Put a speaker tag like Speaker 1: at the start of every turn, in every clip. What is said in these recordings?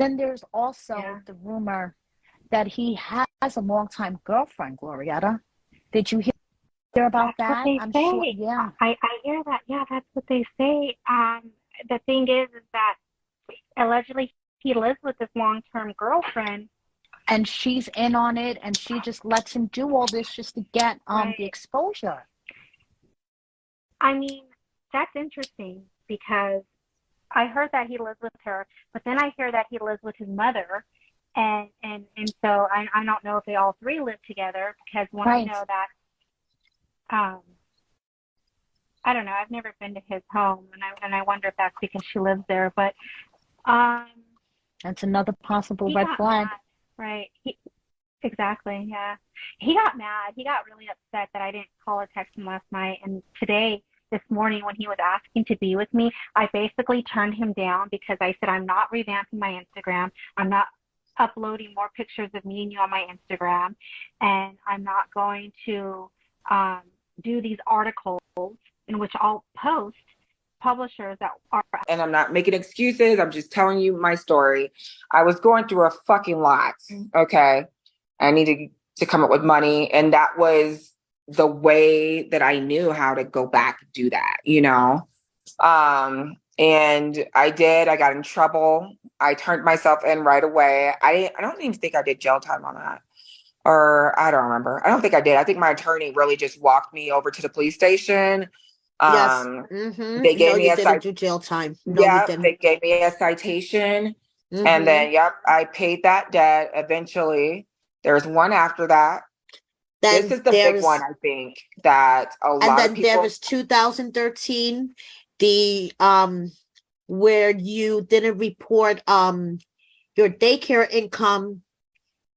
Speaker 1: then there's also the rumor that he has a longtime girlfriend, Glorietta. Did you hear about
Speaker 2: That's what
Speaker 1: that?
Speaker 2: they
Speaker 1: I'm sure.
Speaker 2: say.
Speaker 1: Yeah.
Speaker 2: I hear that. Yeah, that's what they say. The thing is that allegedly he lives with this long-term girlfriend.
Speaker 1: And she's in on it, and she just lets him do all this just to get
Speaker 2: Right.
Speaker 1: the exposure.
Speaker 2: I mean, that's interesting because I heard that he lives with her, but then I hear that he lives with his mother, and so I don't know if they all three live together because when I
Speaker 1: Right.
Speaker 2: know that I don't know, I've never been to his home, and I wonder if that's because she lives there, but
Speaker 1: That's another possible
Speaker 2: he
Speaker 1: red
Speaker 2: got
Speaker 1: flag.
Speaker 2: mad, right? Exactly, yeah. He got mad. He got really upset that I didn't call or text him last night, and this morning, when he was asking to be with me, I basically turned him down because I said, I'm not revamping my Instagram. I'm not uploading more pictures of me and you on my Instagram. And I'm not going to do these articles in which I'll post publishers that are.
Speaker 3: And I'm not making excuses. I'm just telling you my story. I was going through a fucking lot. Okay. I needed to come up with money. And that was the way that I knew how to go back and do that, you know? And I did. I got in trouble. I turned myself in right away. I don't even think I did jail time on that. Or I don't remember. I don't think I did. I think my attorney really just walked me over to the police station.
Speaker 4: Yes.
Speaker 3: They gave me
Speaker 4: you
Speaker 3: a
Speaker 4: didn't do jail time. No,
Speaker 3: yeah,
Speaker 4: you didn't.
Speaker 3: they gave me a citation. And then, I paid that debt eventually. There's one after that.
Speaker 4: Then
Speaker 3: this is the big one, I think, that a lot of people.
Speaker 4: And then there was 2013, the where you didn't report your daycare income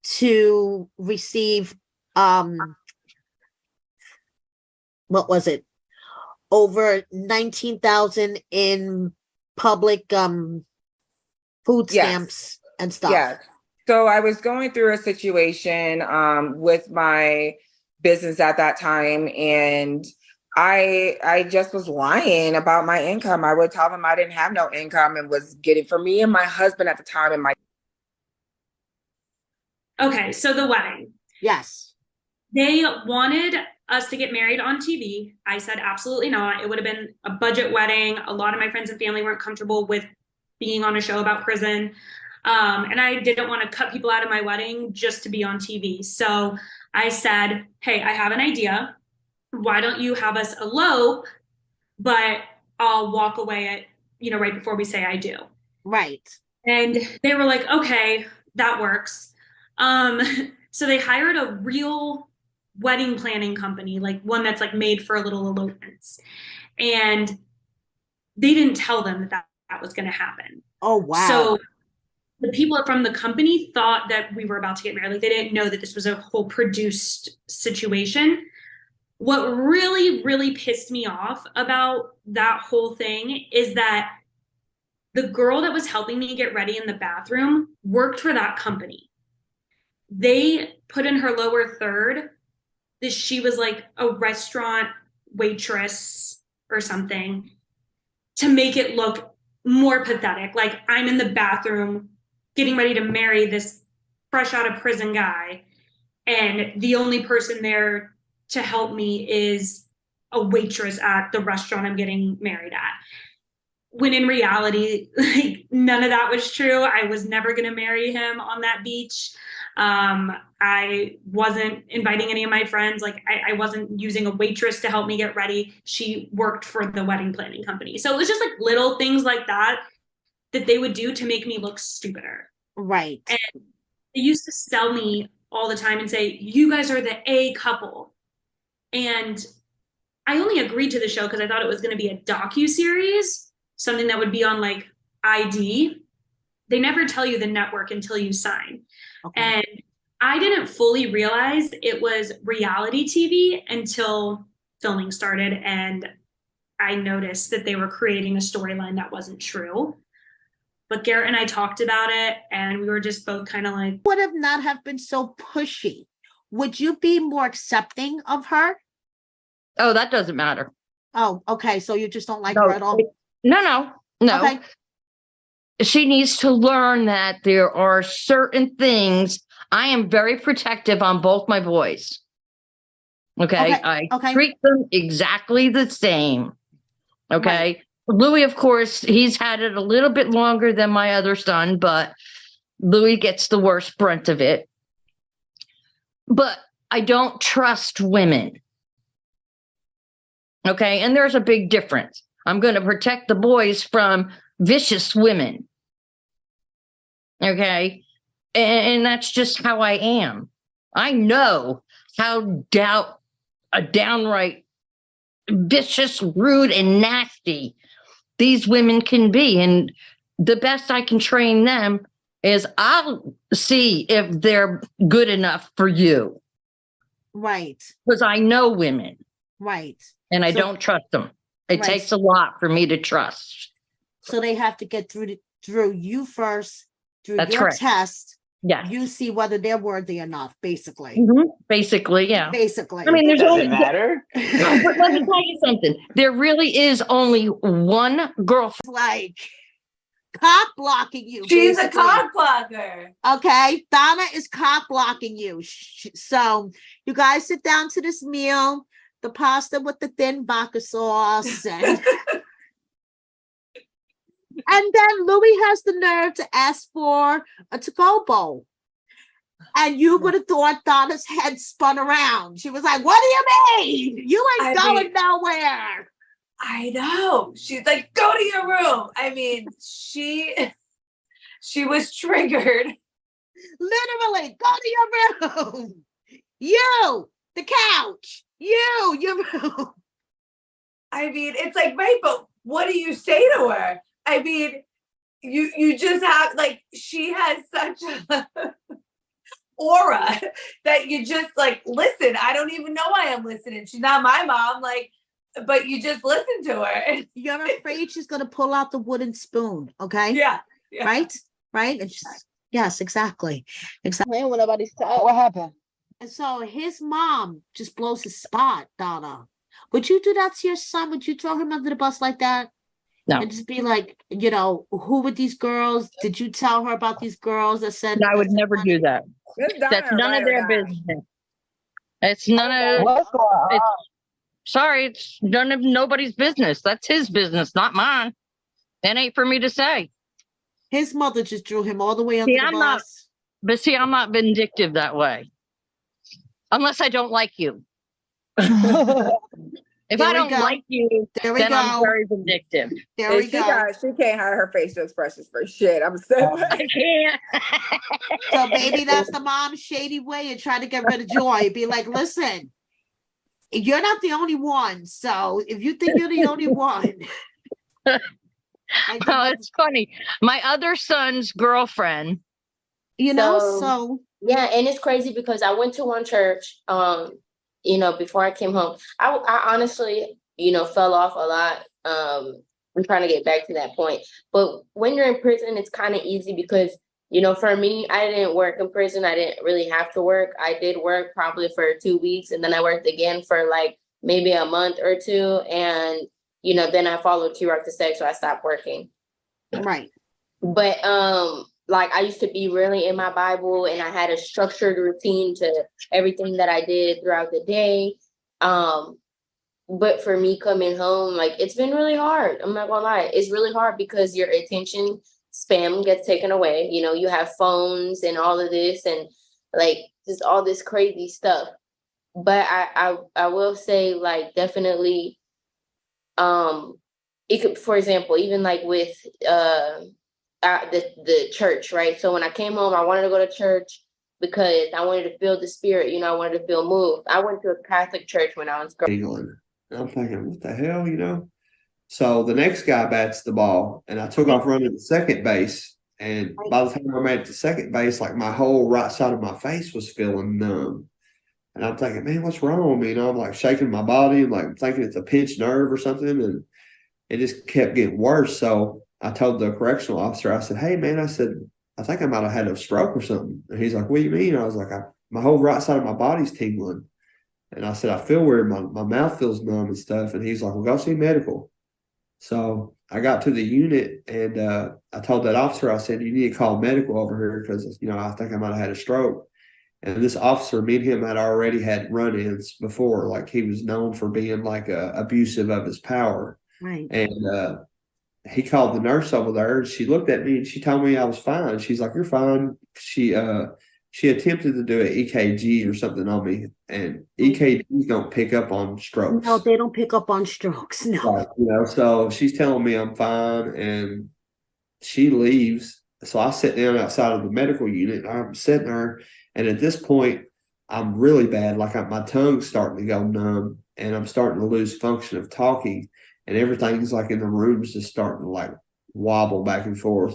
Speaker 4: to receive what was it? Over 19,000 in public food stamps and stuff.
Speaker 3: Yes. So I was going through a situation with my business at that time, and I just was lying about my income. I would tell them I didn't have no income and was getting, for me and my husband at the time, and my.
Speaker 5: Okay, so the wedding.
Speaker 4: Yes.
Speaker 5: They wanted us to get married on TV. I said absolutely not. It would have been a budget wedding. A lot of my friends and family weren't comfortable with being on a show about prison. And I didn't want to cut people out of my wedding just to be on TV. So I said, hey, I have an idea. Why don't you have us elope, but I'll walk away at, right before we say I do.
Speaker 4: Right.
Speaker 5: And they were like, okay, that works. So they hired a real wedding planning company, like one that's like made for little elopements. And they didn't tell them that was going to happen.
Speaker 4: Oh, wow.
Speaker 5: So the people from the company thought that we were about to get married. Like they didn't know that this was a whole produced situation. What really, really pissed me off about that whole thing is that the girl that was helping me get ready in the bathroom worked for that company. They put in her lower third that she was like a restaurant waitress or something to make it look more pathetic. Like I'm in the bathroom getting ready to marry this fresh out of prison guy, and the only person there to help me is a waitress at the restaurant I'm getting married at. When in reality, like none of that was true. I was never going to marry him on that beach. I wasn't inviting any of my friends. Like I wasn't using a waitress to help me get ready. She worked for the wedding planning company. So it was just like little things like that they would do to make me look stupider.
Speaker 4: Right.
Speaker 5: And they used to sell me all the time and say, you guys are the A couple. And I only agreed to the show because I thought it was going to be a docu-series, something that would be on like ID. They never tell you the network until you sign. Okay. And I didn't fully realize it was reality TV until filming started. And I noticed that they were creating a storyline that wasn't true. But Garrett and I talked about it, and we were just both kind of like,
Speaker 4: would have not have been so pushy. Would you be more accepting of her?
Speaker 6: Oh, that doesn't matter.
Speaker 4: Oh, okay. So you just don't like her at all?
Speaker 6: No.
Speaker 4: Okay.
Speaker 6: she needs to learn that there are certain things. I am very protective on both my boys. Okay. I treat them exactly the same. Okay. Right. Louis, of course, he's had it a little bit longer than my other son, but Louis gets the worst brunt of it. But I don't trust women. Okay. And there's a big difference. I'm going to protect the boys from vicious women. Okay. And that's just how I am. I know how downright vicious, rude, and nasty these women can be. And the best I can train them is I'll see if they're good enough for you.
Speaker 4: Right.
Speaker 6: Because I know women.
Speaker 4: Right.
Speaker 6: And I don't trust them. It takes a lot for me to trust.
Speaker 4: So they have to get through you first, through
Speaker 6: That's
Speaker 4: your
Speaker 6: correct.
Speaker 4: test.
Speaker 6: Yeah.
Speaker 4: You see whether they're worthy enough, basically.
Speaker 6: Mm-hmm. Basically, yeah.
Speaker 4: Basically.
Speaker 6: I mean, there's
Speaker 7: Doesn't matter.
Speaker 6: But let me tell you something. There really is only one girlfriend.
Speaker 4: Like cock blocking you.
Speaker 8: She's
Speaker 4: basically.
Speaker 8: a cock blocker.
Speaker 4: Okay. Donna is cock blocking you. So you guys sit down to this meal, the pasta with the thin vodka sauce. And then Louis has the nerve to ask for a to-go bowl. And you would have thought Donna's head spun around. She was like, what do you mean? You ain't going nowhere.
Speaker 8: I know. She's like, go to your room. I mean, she was triggered.
Speaker 4: Literally, go to your room. You, the couch. You, your room.
Speaker 8: I mean, it's like, right, but what do you say to her? I mean, you just have, like, she has such a aura that you just like, listen, I don't even know why I'm listening. She's not my mom, like, but you just listen to her.
Speaker 4: You're afraid she's going to pull out the wooden spoon, okay?
Speaker 8: Yeah.
Speaker 4: Right? And she's, yes, exactly.
Speaker 9: Man, when nobody's tired. What happened?
Speaker 4: And so his mom just blows his spot, Donna. Would you do that to your son? Would you throw him under the bus like that?
Speaker 6: No.
Speaker 4: And just be like, who were these girls? Did you tell her about these girls that said?
Speaker 6: No, I would never do that. That's none of their business. It's none of.
Speaker 9: What's going on?
Speaker 6: Sorry, it's none of nobody's business. That's his business, not mine. That ain't for me to say.
Speaker 4: His mother just drew him all the way under the bus.
Speaker 6: I'm not vindictive that way. Unless I don't like you. If I don't like you, then I'm very vindictive.
Speaker 4: There we go.
Speaker 3: She can't hide her facial expressions for shit. I'm so
Speaker 6: I can't.
Speaker 4: So maybe that's the mom's shady way of trying to get rid of joy. Be like, listen, you're not the only one. So if you think you're the only one.
Speaker 6: Well, it's funny. My other son's girlfriend.
Speaker 4: So
Speaker 9: yeah, and it's crazy because I went to one church, before I came home. I honestly, fell off a lot. I'm trying to get back to that point. But when you're in prison, it's kind of easy because, for me, I didn't work in prison. I didn't really have to work. I did work probably for 2 weeks, and then I worked again for like maybe a month or two. And, then I followed through after sex, so I stopped working.
Speaker 4: Right.
Speaker 9: But like I used to be really in my Bible, and I had a structured routine to everything that I did throughout the day. But for me coming home, like it's been really hard. I'm not gonna lie. It's really hard because your attention span gets taken away. You have phones and all of this and like just all this crazy stuff. But I will say like definitely it could, for example, even like with the church, right? So when I came home, I wanted to go to church because I wanted to feel the spirit, I wanted to feel moved. I went to a Catholic church when I was growing up.
Speaker 10: England. And I'm thinking, what the hell, So the next guy bats the ball, and I took off running to second base. And by the time I made it to second base, like my whole right side of my face was feeling numb. And I'm thinking, man, what's wrong with me? I'm like shaking my body and like thinking it's a pinched nerve or something. And it just kept getting worse. So I told the correctional officer, I said, hey, man, I think I might have had a stroke or something. And he's like, what do you mean? I was like, my whole right side of my body's tingling. And I said, I feel weird. My mouth feels numb and stuff. And he's like, well, go see medical. So I got to the unit and I told that officer, I said, you need to call medical over here because, I think I might have had a stroke. And this officer, me and him had already had run-ins before. Like he was known for being like abusive of his power.
Speaker 4: Right.
Speaker 10: And he called the nurse over there. And she looked at me and she told me I was fine. She's like, "You're fine." She attempted to do an EKG or something on me, and EKGs don't pick up on strokes.
Speaker 4: No, they don't pick up on strokes. No.
Speaker 10: Right, so she's telling me I'm fine, and she leaves. So I sit down outside of the medical unit. I'm sitting there, and at this point, I'm really bad. Like my tongue's starting to go numb, and I'm starting to lose function of talking, and everything's like in the room's just starting to like wobble back and forth.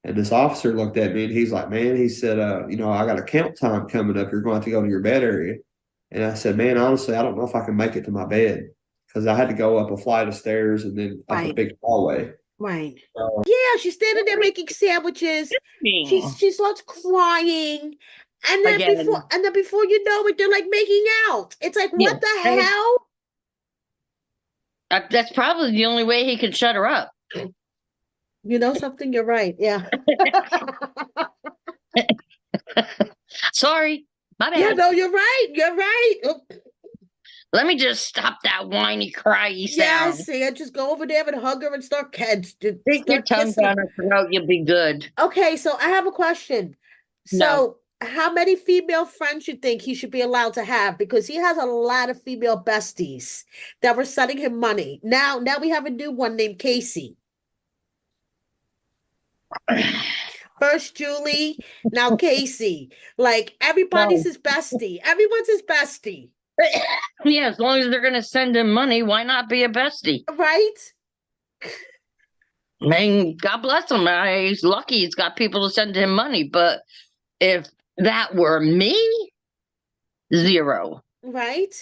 Speaker 10: And this officer looked at me, and he's like, "Man," he said, I got a count time coming up. You're going to have to go to your bed area." And I said, "Man, honestly, I don't know if I can make it to my bed because I had to go up a flight of stairs and then up a big hallway."
Speaker 4: Right. Yeah, she's standing there making sandwiches. She starts crying. And then before you know it, they're like making out. It's like, what the hell?
Speaker 6: That's probably the only way he could shut her up.
Speaker 4: You know something? You're right. Yeah.
Speaker 6: Sorry. My bad.
Speaker 4: Yeah, no, you're right. You're right.
Speaker 6: Let me just stop that whiny, cryy sound.
Speaker 4: Yeah, just go over there and hug her and start
Speaker 6: Stick your tongue down her throat, you'll be good.
Speaker 4: Okay, so I have a question. So how many female friends you think he should be allowed to have? Because he has a lot of female besties that were sending him money. Now we have a new one named Casey. First Julie, now Casey. Like everybody's his bestie. Everyone's his bestie.
Speaker 6: Yeah, as long as they're going to send him money, why not be a bestie?
Speaker 4: Right?
Speaker 6: I mean, God bless him. He's lucky he's got people to send him money. But if that were me, zero.
Speaker 4: Right?